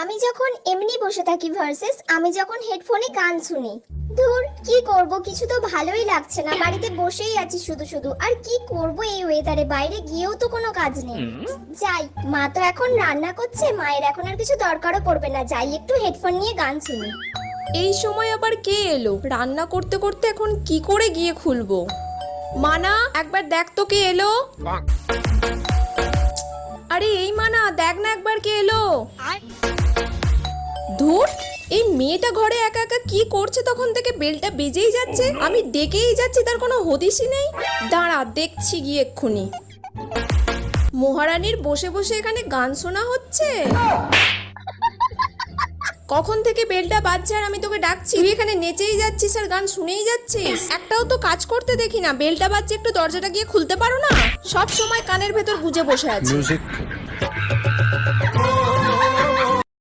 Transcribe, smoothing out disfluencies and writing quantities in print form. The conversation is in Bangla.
আমি যখন এমনি বসে থাকি ভার্সেস আমি যখন হেডফোনে গান শুনি। ধুর, কি করব, কিছু তো ভালোই লাগছে না। বাড়িতে বসেই আছি শুধু শুধু। আর কি করব এই ওয়েদারে, বাইরে গিয়েও তো কোনো কাজ নেই। যাই, মা তো এখন রান্না করছে, মায়ের এখন আর কিছু দরকারও পড়বে না। যাই একটু হেডফোন নিয়ে গান শুনি। এই সময় আবার কে এলো? রান্না করতে করতে এখন কি করে গিয়ে খুলবো? মানা, একবার দেখ তো কে এলো। আরে এই মানা, দেখ না একবার কে এলো। ধুর, এই মেয়েটা ঘরে একা একা কি করছে? তখন থেকে বেলটা বেজেই যাচ্ছে, আমি ডেকেই যাচ্ছি, তার কোনো হদিশই নেই। দাঁড়া, দেখছি গিয়ে এক্ষুনি। মহারানীর বসে বসে এখানে গান শোনা হচ্ছে। কখন থেকে বেলটা বাজছে আর আমি তোকে ডাকছি, তুই এখানে নেচেই যাচ্ছিস আর গান শুনেই যাচ্ছিস। একটাও তো কাজ করতে দেখি না। বেলটা বাজছে, একটু দরজাটা গিয়ে খুলতে পারো না? সব সময় কানের ভেতর গুজে বসে আছিস।